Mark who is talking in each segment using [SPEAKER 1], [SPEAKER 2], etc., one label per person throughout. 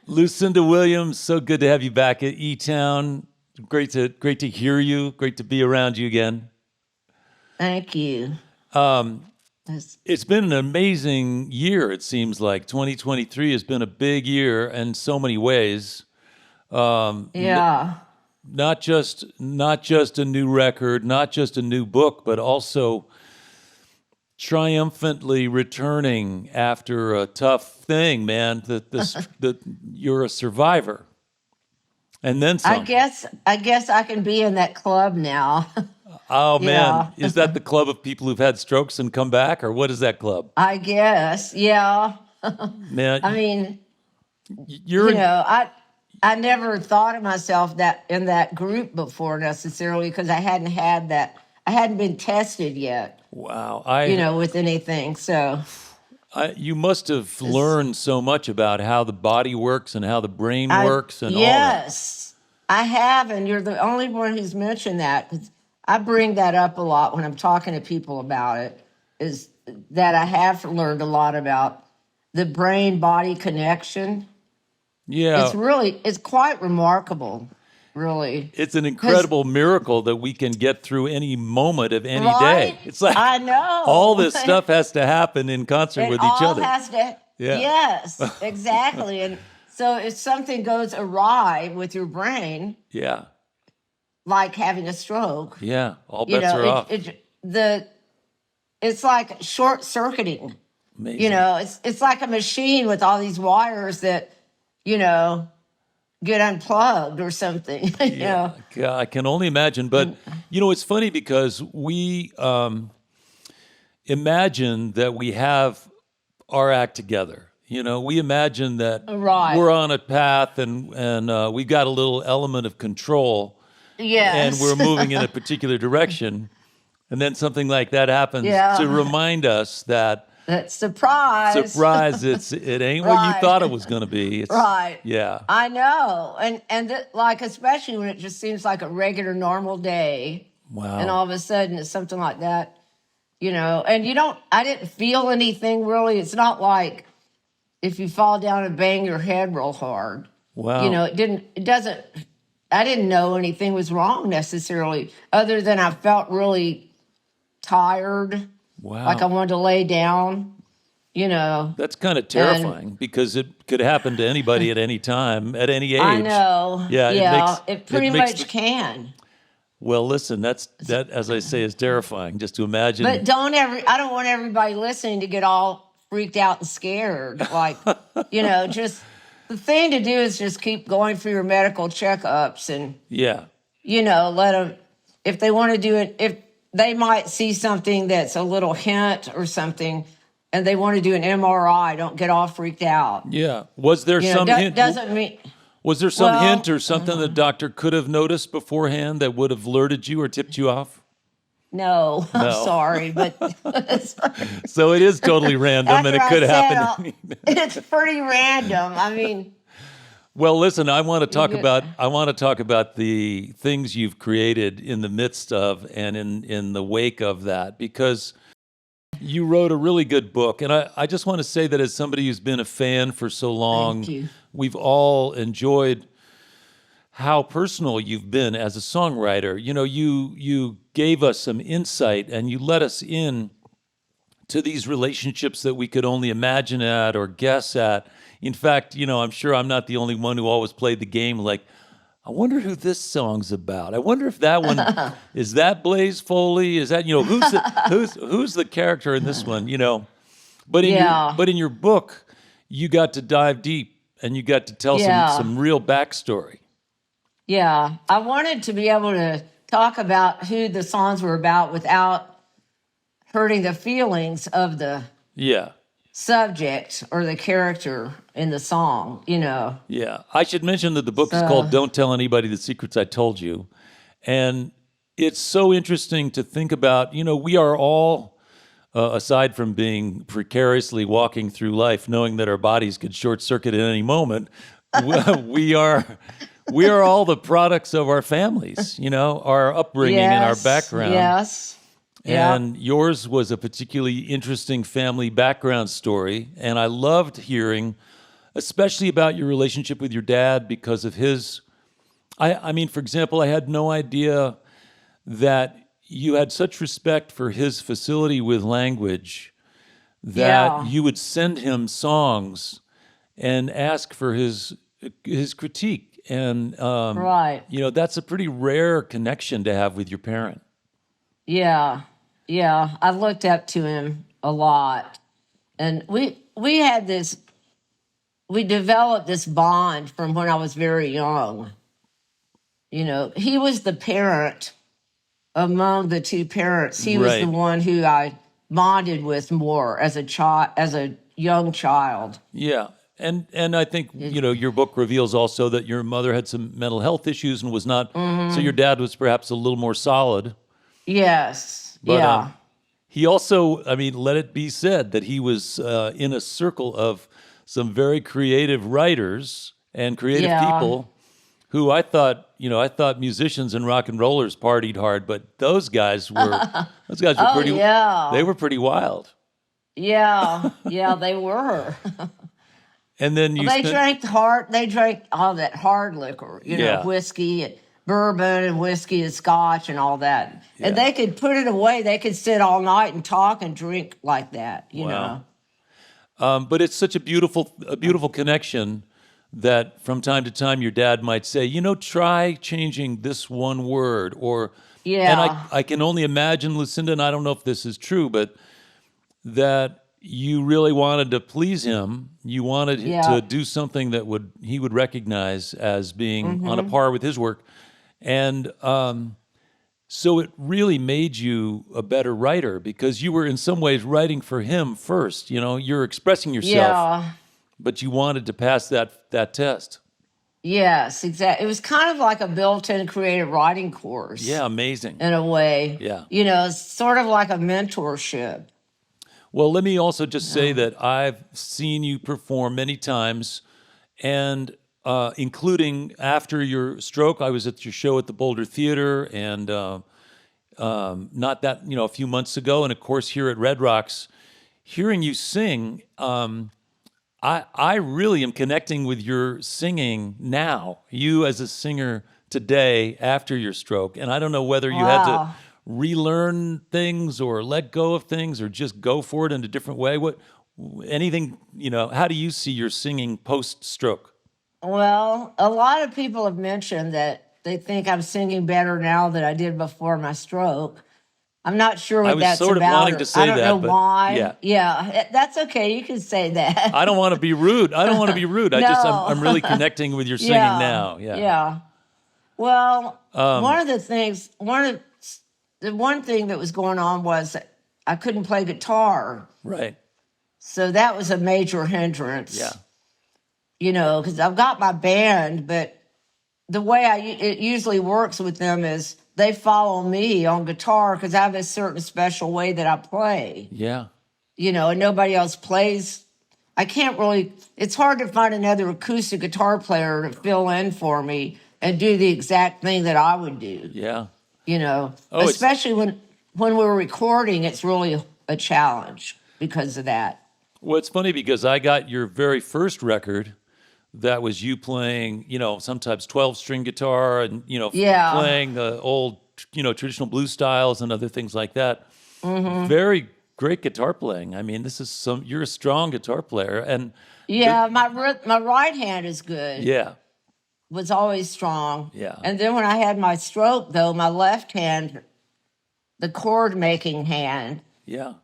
[SPEAKER 1] Lucinda Williams, so good to have you back at eTown. Great to hear you. Great to be around you again.
[SPEAKER 2] Thank you.
[SPEAKER 1] It's been an amazing year. It seems like 2023 has been a big year in so many ways.
[SPEAKER 2] Yeah.
[SPEAKER 1] Not just a new record, not just a new book, but also triumphantly returning after a tough thing, man. That you're a survivor, and then some.
[SPEAKER 2] I guess I can be in that club now.
[SPEAKER 1] Oh
[SPEAKER 2] Yeah.
[SPEAKER 1] man, is that the club of people who've had strokes and come back, or what is that club?
[SPEAKER 2] I guess. Yeah.
[SPEAKER 1] Man,
[SPEAKER 2] I mean,
[SPEAKER 1] you're
[SPEAKER 2] I never thought of myself that in that group before necessarily because I hadn't been tested yet,
[SPEAKER 1] wow.
[SPEAKER 2] with anything. So
[SPEAKER 1] You must have learned so much about how the body works and how the brain
[SPEAKER 2] I
[SPEAKER 1] works and all that.
[SPEAKER 2] yes, I have, and you're the only one who's mentioned that 'cause I bring that up a lot when I'm talking to people about it, is that I have learned a lot about the brain body connection.
[SPEAKER 1] Yeah,
[SPEAKER 2] It's quite remarkable, really.
[SPEAKER 1] it's an incredible miracle that we can get through any moment of any
[SPEAKER 2] Right?
[SPEAKER 1] day. It's like
[SPEAKER 2] I know.
[SPEAKER 1] all this stuff has to happen in concert
[SPEAKER 2] It
[SPEAKER 1] with
[SPEAKER 2] all
[SPEAKER 1] each other.
[SPEAKER 2] has to,
[SPEAKER 1] Yeah.
[SPEAKER 2] yes, exactly. And so if something goes awry with your brain,
[SPEAKER 1] Yeah,
[SPEAKER 2] like having a stroke,
[SPEAKER 1] yeah. All bets are off.
[SPEAKER 2] it's like short circuiting.
[SPEAKER 1] Amazing.
[SPEAKER 2] It's like a machine with all these wires that, get unplugged or something.
[SPEAKER 1] Yeah, God, I can only imagine. But it's funny because we imagine that we have our act together. We imagine that
[SPEAKER 2] Right.
[SPEAKER 1] we're on a path and we've got a little element of control and
[SPEAKER 2] Yes.
[SPEAKER 1] we're moving in a particular direction. And then something like that happens
[SPEAKER 2] Yeah.
[SPEAKER 1] to remind us that
[SPEAKER 2] That surprise.
[SPEAKER 1] it ain't what you
[SPEAKER 2] Right.
[SPEAKER 1] thought it was going to be. It's,
[SPEAKER 2] Right.
[SPEAKER 1] Yeah.
[SPEAKER 2] I know. Like, especially when it just seems like a regular, normal day.
[SPEAKER 1] Wow.
[SPEAKER 2] And all of a sudden it's something like that, and I didn't feel anything really. It's not like if you fall down and bang your head real hard.
[SPEAKER 1] Wow.
[SPEAKER 2] I didn't know anything was wrong necessarily, other than I felt really tired,
[SPEAKER 1] Wow.
[SPEAKER 2] like I wanted to lay down,
[SPEAKER 1] That's kind of terrifying because it could happen to anybody at any time, at any age.
[SPEAKER 2] I know.
[SPEAKER 1] Yeah,
[SPEAKER 2] it pretty
[SPEAKER 1] makes
[SPEAKER 2] much can.
[SPEAKER 1] Well, listen, that as I say is terrifying. Just to imagine.
[SPEAKER 2] But I don't want everybody listening to get all freaked out and scared. Like, just the thing to do is just keep going for your medical checkups and,
[SPEAKER 1] Yeah,
[SPEAKER 2] let them, if they want to do it, if they might see something that's a little hint or something and they want to do an MRI, don't get all freaked out.
[SPEAKER 1] yeah. Was there some hint?
[SPEAKER 2] Doesn't mean,
[SPEAKER 1] Was there some
[SPEAKER 2] well,
[SPEAKER 1] hint or something the doctor could have noticed beforehand that would have alerted you or tipped you off?
[SPEAKER 2] no, I'm
[SPEAKER 1] No.
[SPEAKER 2] sorry, but
[SPEAKER 1] So it is totally random, and it
[SPEAKER 2] after
[SPEAKER 1] could
[SPEAKER 2] I said
[SPEAKER 1] happen.
[SPEAKER 2] it's pretty random. I mean,
[SPEAKER 1] Well, listen, I want to talk
[SPEAKER 2] Yeah.
[SPEAKER 1] about the things you've created in the midst of and in the wake of that, because you wrote a really good book. And I just want to say that as somebody who's been a fan for so long,
[SPEAKER 2] Thank you.
[SPEAKER 1] we've all enjoyed how personal you've been as a songwriter. You gave us some insight and you let us in to these relationships that we could only imagine at or guess at. In fact, I'm sure I'm not the only one who always played the game like, I wonder who this song's about. I wonder if that one is that Blaze Foley? Is that who's the character in this one? But
[SPEAKER 2] Yeah.
[SPEAKER 1] in your book, you got to dive deep and you got to tell
[SPEAKER 2] Yeah.
[SPEAKER 1] some real backstory.
[SPEAKER 2] Yeah, I wanted to be able to talk about who the songs were about without hurting the feelings of the
[SPEAKER 1] Yeah.
[SPEAKER 2] subject or the character in the song,
[SPEAKER 1] Yeah. I should mention that the book is
[SPEAKER 2] So-
[SPEAKER 1] called Don't Tell Anybody the Secrets I Told You. And it's so interesting to think about, we are all, aside from being precariously walking through life, knowing that our bodies could short circuit at any moment, we are all the products of our families, our upbringing and our
[SPEAKER 2] Yes,
[SPEAKER 1] background.
[SPEAKER 2] Yes. Yeah.
[SPEAKER 1] And yours was a particularly interesting family background story. And I loved hearing especially about your relationship with your dad because of his. I mean, for example, I had no idea that you had such respect for his facility with language that
[SPEAKER 2] Yeah.
[SPEAKER 1] you would send him songs and ask for his critique. And
[SPEAKER 2] Right.
[SPEAKER 1] that's a pretty rare connection to have with your parent.
[SPEAKER 2] Yeah. Yeah. I looked up to him a lot. And we had this we developed this bond from when I was very young. He was the parent among the two parents. He was the
[SPEAKER 1] Right.
[SPEAKER 2] one who I bonded with more as a young child.
[SPEAKER 1] Yeah. And I think, your book reveals also that your mother had some mental health issues and was not, so your dad was perhaps a little more solid.
[SPEAKER 2] Yes.
[SPEAKER 1] But
[SPEAKER 2] Yeah.
[SPEAKER 1] he also, I mean, let it be said that he was in a circle of some very creative writers and creative
[SPEAKER 2] Yeah.
[SPEAKER 1] people who I thought musicians and rock and rollers partied hard, but those guys were
[SPEAKER 2] Oh
[SPEAKER 1] pretty,
[SPEAKER 2] yeah.
[SPEAKER 1] they were pretty wild.
[SPEAKER 2] Yeah. Yeah, they were.
[SPEAKER 1] And then you
[SPEAKER 2] They
[SPEAKER 1] spent,
[SPEAKER 2] drank all that hard liquor,
[SPEAKER 1] yeah,
[SPEAKER 2] whiskey and bourbon and whiskey and scotch and all that.
[SPEAKER 1] yeah.
[SPEAKER 2] And they could put it away. They could sit all night and talk and drink like that.
[SPEAKER 1] Wow. But it's such a beautiful connection that from time to time your dad might say, try changing this one word, and
[SPEAKER 2] Yeah.
[SPEAKER 1] I can only imagine, Lucinda, and I don't know if this is true, but that you really wanted to please him. You wanted
[SPEAKER 2] Yeah.
[SPEAKER 1] to do something that he would recognize as being on a par with his work, and so it really made you a better writer because you were in some ways writing for him first. You're expressing yourself,
[SPEAKER 2] Yeah.
[SPEAKER 1] but you wanted to pass that test.
[SPEAKER 2] Yes, exactly. It was kind of like a built-in creative writing course
[SPEAKER 1] Yeah, amazing.
[SPEAKER 2] in a way.
[SPEAKER 1] Yeah.
[SPEAKER 2] It's sort of like a mentorship.
[SPEAKER 1] Well, let me also just say that I've seen you perform many times, and including after your stroke. I was at your show at the Boulder Theater, and not that a few months ago, and of course here at Red Rocks, hearing you sing. I really am connecting with your singing now. You as a singer today after your stroke, and I don't know whether you had to
[SPEAKER 2] Wow.
[SPEAKER 1] relearn things or let go of things or just go for it in a different way. How do you see your singing post-stroke?
[SPEAKER 2] Well, a lot of people have mentioned that they think I'm singing better now than I did before my stroke. I'm not sure
[SPEAKER 1] I
[SPEAKER 2] what
[SPEAKER 1] was
[SPEAKER 2] that's
[SPEAKER 1] sort of
[SPEAKER 2] about.
[SPEAKER 1] wanting to say
[SPEAKER 2] I don't
[SPEAKER 1] that,
[SPEAKER 2] know
[SPEAKER 1] but
[SPEAKER 2] why.
[SPEAKER 1] yeah.
[SPEAKER 2] That's okay. You can say that.
[SPEAKER 1] I don't want to be rude. I don't want to be rude.
[SPEAKER 2] No.
[SPEAKER 1] I'm really connecting with your singing now. Yeah.
[SPEAKER 2] Yeah. Well, the one thing that was going on was that I couldn't play guitar.
[SPEAKER 1] Right.
[SPEAKER 2] So that was a major hindrance.
[SPEAKER 1] Yeah.
[SPEAKER 2] Because I've got my band, but the way it usually works with them is they follow me on guitar because I have a certain special way that I play.
[SPEAKER 1] Yeah.
[SPEAKER 2] And nobody else plays. It's hard to find another acoustic guitar player to fill in for me and do the exact thing that I would do.
[SPEAKER 1] Yeah.
[SPEAKER 2] Especially when we're recording, it's really a challenge because of that.
[SPEAKER 1] Well, it's funny because I got your very first record that was you playing, sometimes 12-string guitar and,
[SPEAKER 2] Yeah.
[SPEAKER 1] playing the old, traditional blues styles and other things like that.
[SPEAKER 2] Mm-hmm.
[SPEAKER 1] Very great guitar playing. I mean, you're a strong guitar player. And
[SPEAKER 2] Yeah, my right hand is good.
[SPEAKER 1] yeah,
[SPEAKER 2] Was always strong.
[SPEAKER 1] Yeah.
[SPEAKER 2] And then when I had my stroke, though, my left hand, the chord making hand,
[SPEAKER 1] yeah.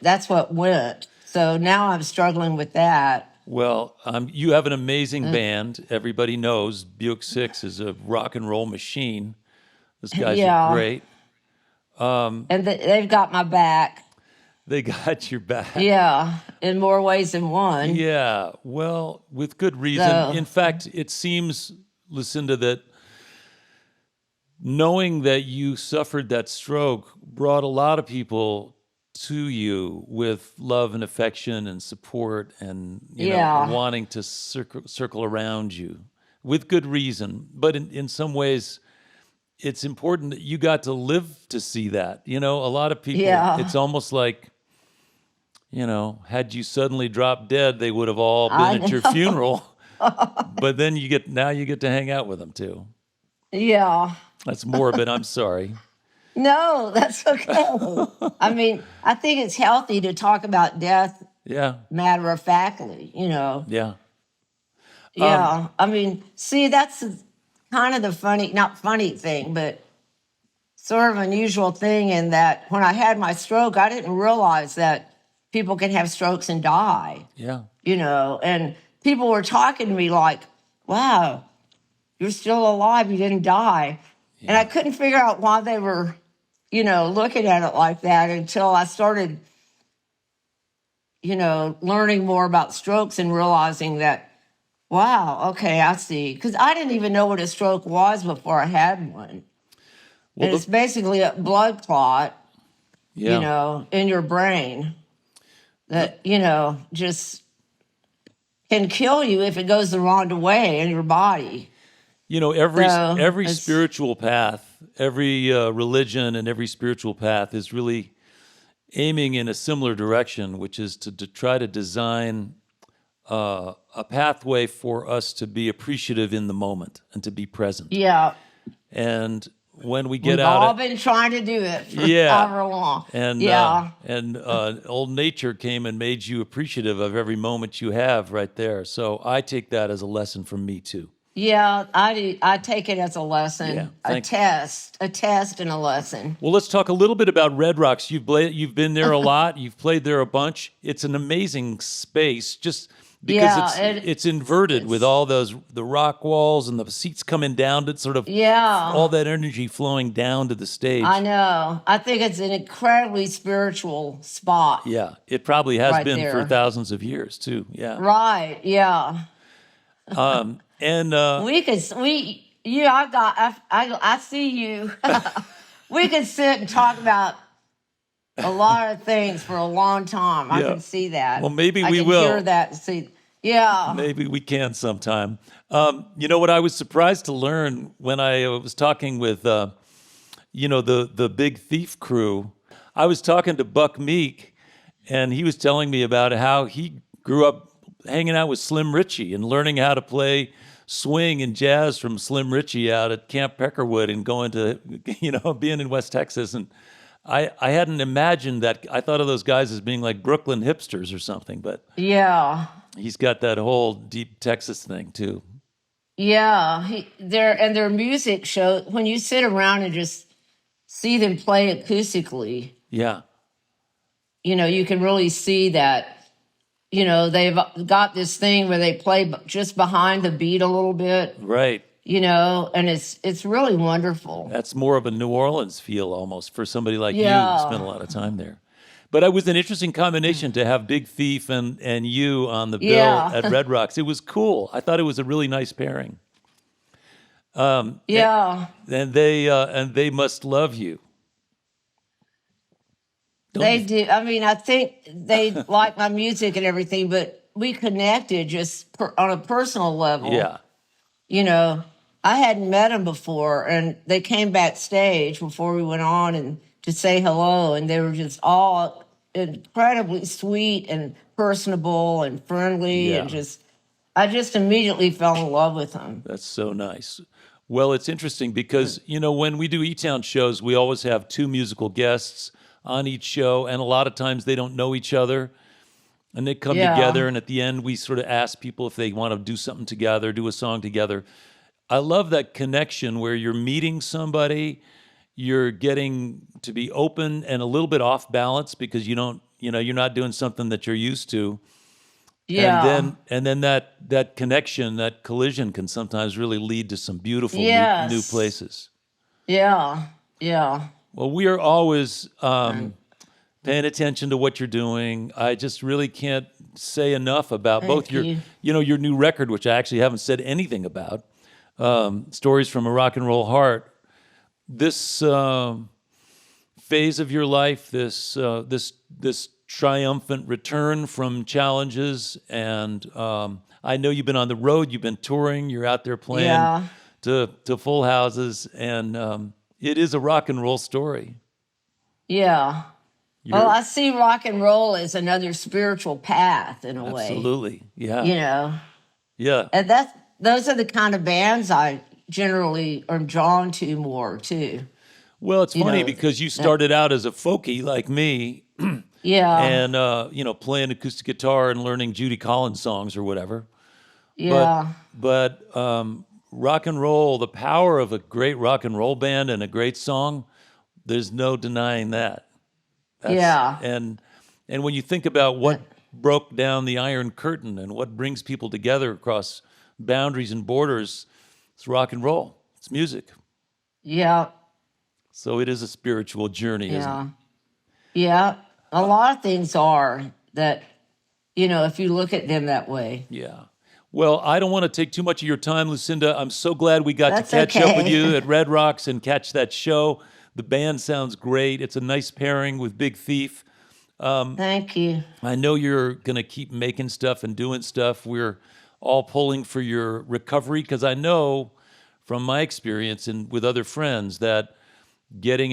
[SPEAKER 2] that's what went. So now I'm struggling with that.
[SPEAKER 1] Well, you have an amazing band. Everybody knows Buick 6 is a rock and roll machine. Those guys
[SPEAKER 2] Yeah.
[SPEAKER 1] are great.
[SPEAKER 2] And they've got my back.
[SPEAKER 1] They got your back.
[SPEAKER 2] Yeah, in more ways than one.
[SPEAKER 1] Yeah, well, with good reason.
[SPEAKER 2] So-
[SPEAKER 1] In fact, it seems, Lucinda, that knowing that you suffered that stroke brought a lot of people to you with love and affection and support and
[SPEAKER 2] Yeah.
[SPEAKER 1] wanting to circle around you with good reason. But in some ways, it's important that you got to live to see that. A lot of people,
[SPEAKER 2] Yeah.
[SPEAKER 1] it's almost like, had you suddenly dropped dead, they would have all
[SPEAKER 2] I
[SPEAKER 1] been at your
[SPEAKER 2] know.
[SPEAKER 1] funeral. But then you get to hang out with them too.
[SPEAKER 2] Yeah.
[SPEAKER 1] That's morbid. I'm sorry.
[SPEAKER 2] No, that's okay. I mean, I think it's healthy to talk about death
[SPEAKER 1] Yeah.
[SPEAKER 2] matter of factly,
[SPEAKER 1] Yeah.
[SPEAKER 2] Yeah. I mean, see, that's kind of the not funny thing, but sort of unusual thing in that when I had my stroke, I didn't realize that people can have strokes and die,
[SPEAKER 1] Yeah.
[SPEAKER 2] and people were talking to me like, wow, you're still alive, you didn't die. And I couldn't figure out why they were, looking at it like that until I started, learning more about strokes and realizing that, wow, okay, I see. Because I didn't even know what a stroke was before I had one.
[SPEAKER 1] Well,
[SPEAKER 2] And it's basically a blood clot,
[SPEAKER 1] yeah.
[SPEAKER 2] in your brain that, just can kill you if it goes the wrong way in your body.
[SPEAKER 1] Every
[SPEAKER 2] So
[SPEAKER 1] every
[SPEAKER 2] it's,
[SPEAKER 1] spiritual path, every religion, and every spiritual path is really aiming in a similar direction, which is to try to design a pathway for us to be appreciative in the moment and to be present.
[SPEAKER 2] yeah,
[SPEAKER 1] And when we get
[SPEAKER 2] we've
[SPEAKER 1] out,
[SPEAKER 2] all been trying to do it for
[SPEAKER 1] yeah,
[SPEAKER 2] however long.
[SPEAKER 1] and
[SPEAKER 2] Yeah,
[SPEAKER 1] old nature came and made you appreciative of every moment you have right there. So I take that as a lesson from me too.
[SPEAKER 2] yeah, I do. I take it as a
[SPEAKER 1] Yeah,
[SPEAKER 2] lesson, a test, and a lesson.
[SPEAKER 1] Well, let's talk a little bit about Red Rocks. You've been there a lot. You've played there a bunch. It's an amazing space, just because
[SPEAKER 2] Yeah,
[SPEAKER 1] it's inverted with all the rock walls and the seats coming down to sort of
[SPEAKER 2] yeah,
[SPEAKER 1] all that energy flowing down to the stage.
[SPEAKER 2] I know. I think it's an incredibly spiritual spot.
[SPEAKER 1] Yeah, it probably has
[SPEAKER 2] Right
[SPEAKER 1] been for
[SPEAKER 2] there.
[SPEAKER 1] thousands of years too. Yeah.
[SPEAKER 2] Right. Yeah.
[SPEAKER 1] And
[SPEAKER 2] I see you. We could sit and talk about a lot of things for a long time. I
[SPEAKER 1] Yeah.
[SPEAKER 2] can see that.
[SPEAKER 1] Well, maybe
[SPEAKER 2] I
[SPEAKER 1] we
[SPEAKER 2] can
[SPEAKER 1] will.
[SPEAKER 2] hear that and see. Yeah.
[SPEAKER 1] Maybe we can sometime. What I was surprised to learn when I was talking with, the Big Thief crew. I was talking to Buck Meek, and he was telling me about how he grew up hanging out with Slim Ritchie and learning how to play swing and jazz from Slim Ritchie out at Camp Peckerwood and going to, being in West Texas. And I hadn't imagined that. I thought of those guys as being like Brooklyn hipsters or something, but
[SPEAKER 2] Yeah.
[SPEAKER 1] he's got that whole deep Texas thing too.
[SPEAKER 2] Yeah. Their music show, when you sit around and just see them play acoustically,
[SPEAKER 1] Yeah.
[SPEAKER 2] you can really see that. They've got this thing where they play just behind the beat a little bit,
[SPEAKER 1] Right.
[SPEAKER 2] and it's really wonderful.
[SPEAKER 1] That's more of a New Orleans feel almost for somebody like you who
[SPEAKER 2] Yeah.
[SPEAKER 1] spent a lot of time there. But it was an interesting combination to have Big Thief and you on the bill
[SPEAKER 2] Yeah.
[SPEAKER 1] at Red Rocks. It was cool. I thought it was a really nice pairing.
[SPEAKER 2] Yeah.
[SPEAKER 1] And they must love you.
[SPEAKER 2] They do. I mean, I think they like my music and everything, but we connected just on a personal level.
[SPEAKER 1] Yeah.
[SPEAKER 2] I hadn't met them before, and they came backstage before we went on and to say hello, and they were just all incredibly sweet and personable and friendly,
[SPEAKER 1] Yeah.
[SPEAKER 2] and I just immediately fell in love with them.
[SPEAKER 1] That's so nice. Well, it's interesting because, when we do eTown shows, we always have two musical guests on each show, and a lot of times they don't know each other, and they come
[SPEAKER 2] Yeah.
[SPEAKER 1] together, and at the end we sort of ask people if they want to do something together, do a song together. I love that connection where you're meeting somebody, you're getting to be open and a little bit off balance because you're not doing something that you're used to.
[SPEAKER 2] Yeah.
[SPEAKER 1] And then that connection, that collision can sometimes really lead to some beautiful
[SPEAKER 2] Yes.
[SPEAKER 1] new places.
[SPEAKER 2] Yeah. Yeah.
[SPEAKER 1] Well, we are always paying attention to what you're doing. I just really can't say enough about both
[SPEAKER 2] you.
[SPEAKER 1] your new record, which I actually haven't said anything about, Stories from a Rock and Roll Heart. This phase of your life, this triumphant return from challenges, and I know you've been on the road, you've been touring, you're out there playing
[SPEAKER 2] Yeah.
[SPEAKER 1] to full houses, and it is a rock and roll story.
[SPEAKER 2] Yeah. Well, I see rock and roll as another spiritual path in a way.
[SPEAKER 1] Absolutely. Yeah.
[SPEAKER 2] You know,
[SPEAKER 1] Yeah.
[SPEAKER 2] and those are the kind of bands I generally am drawn to more too.
[SPEAKER 1] Well, it's
[SPEAKER 2] You
[SPEAKER 1] funny
[SPEAKER 2] know,
[SPEAKER 1] because you started out as a folkie like me
[SPEAKER 2] yeah,
[SPEAKER 1] and, playing acoustic guitar and learning Judy Collins songs or whatever.
[SPEAKER 2] yeah,
[SPEAKER 1] But rock and roll, the power of a great rock and roll band and a great song, there's no denying that.
[SPEAKER 2] yeah.
[SPEAKER 1] And when you think about what broke down the Iron Curtain and what brings people together across boundaries and borders, it's rock and roll. It's music.
[SPEAKER 2] Yeah,
[SPEAKER 1] So it is a spiritual journey, isn't it?
[SPEAKER 2] yeah, yeah. A lot of things are that, if you look at them that way.
[SPEAKER 1] Yeah. Well, I don't want to take too much of your time, Lucinda. I'm so glad we got
[SPEAKER 2] That's
[SPEAKER 1] to catch up with
[SPEAKER 2] okay.
[SPEAKER 1] you at Red Rocks and catch that show. The band sounds great. It's a nice pairing with Big Thief.
[SPEAKER 2] Thank you.
[SPEAKER 1] I know you're going to keep making stuff and doing stuff. We're all pulling for your recovery because I know from my experience and with other friends that getting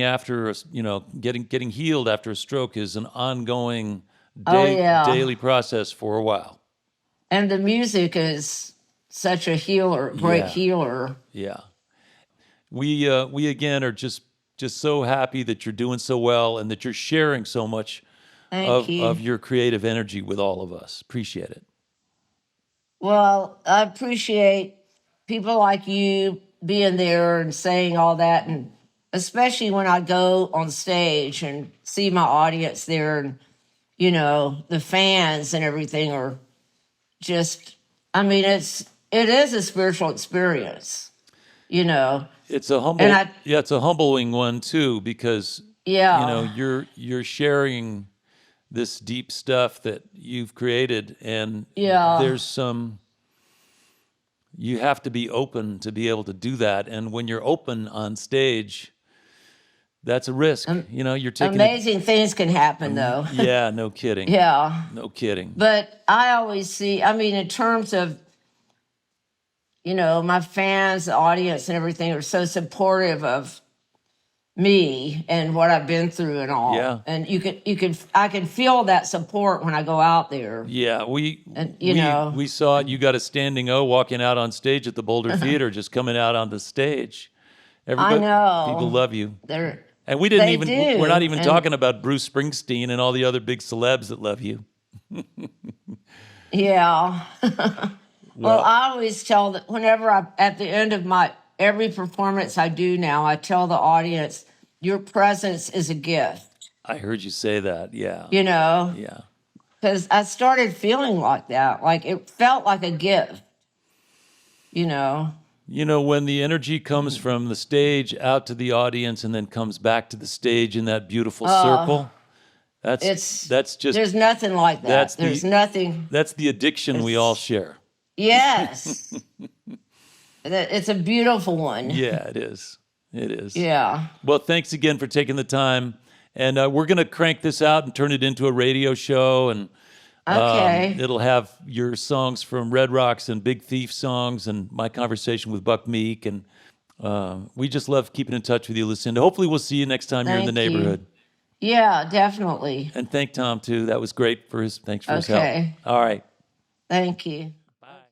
[SPEAKER 1] healed after a stroke is an ongoing
[SPEAKER 2] Oh, yeah.
[SPEAKER 1] daily process for a while.
[SPEAKER 2] And the music is such a healer, great
[SPEAKER 1] Yeah.
[SPEAKER 2] healer.
[SPEAKER 1] Yeah. We again are just so happy that you're doing so well and that you're sharing so much
[SPEAKER 2] Thank you.
[SPEAKER 1] of your creative energy with all of us. Appreciate it.
[SPEAKER 2] Well, I appreciate people like you being there and saying all that, and especially when I go on stage and see my audience there, and the fans and everything are just. I mean, it is a spiritual experience.
[SPEAKER 1] It's a humble,
[SPEAKER 2] And
[SPEAKER 1] it's a humbling one too, because
[SPEAKER 2] Yeah.
[SPEAKER 1] you're sharing this deep stuff that you've created, and
[SPEAKER 2] Yeah.
[SPEAKER 1] you have to be open to be able to do that, and when you're open on stage, that's a risk. You're taking
[SPEAKER 2] Amazing things can happen, though.
[SPEAKER 1] Yeah, no kidding.
[SPEAKER 2] Yeah.
[SPEAKER 1] No kidding.
[SPEAKER 2] But I always see, in terms of, my fans, the audience, and everything are so supportive of me and what I've been through and all.
[SPEAKER 1] Yeah.
[SPEAKER 2] And I can feel that support when I go out there.
[SPEAKER 1] Yeah, we
[SPEAKER 2] know.
[SPEAKER 1] we saw it. You got a standing O walking out on stage at the Boulder Theater, just coming out on the stage.
[SPEAKER 2] I know.
[SPEAKER 1] People love you. And we
[SPEAKER 2] They
[SPEAKER 1] we're
[SPEAKER 2] do,
[SPEAKER 1] not even
[SPEAKER 2] and-
[SPEAKER 1] talking about Bruce Springsteen and all the other big celebs that love you.
[SPEAKER 2] Yeah. Well, I always tell that whenever at the end of every performance I do now, I tell the audience, your presence is a gift,
[SPEAKER 1] I heard you say that. Yeah. Yeah.
[SPEAKER 2] because I started feeling like that. Like it felt like a gift,
[SPEAKER 1] When the energy comes from the stage out to the audience and then comes back to the stage in that beautiful circle, that's just
[SPEAKER 2] there's nothing like that. There's nothing.
[SPEAKER 1] That's the addiction we all share.
[SPEAKER 2] Yes. It's a beautiful one.
[SPEAKER 1] Yeah, it is. It is.
[SPEAKER 2] Yeah.
[SPEAKER 1] Well, thanks again for taking the time. And we're going to crank this out and turn it into a radio show. And
[SPEAKER 2] Okay.
[SPEAKER 1] it'll have your songs from Red Rocks and Big Thief songs and my conversation with Buck Meek. And we just love keeping in touch with you, Lucinda. Hopefully we'll see you next time you're in the
[SPEAKER 2] Thank you.
[SPEAKER 1] neighborhood.
[SPEAKER 2] Yeah, definitely.
[SPEAKER 1] And thank Tom, too. That was great. Thanks for his help.
[SPEAKER 2] Okay.
[SPEAKER 1] All right.
[SPEAKER 2] Thank you.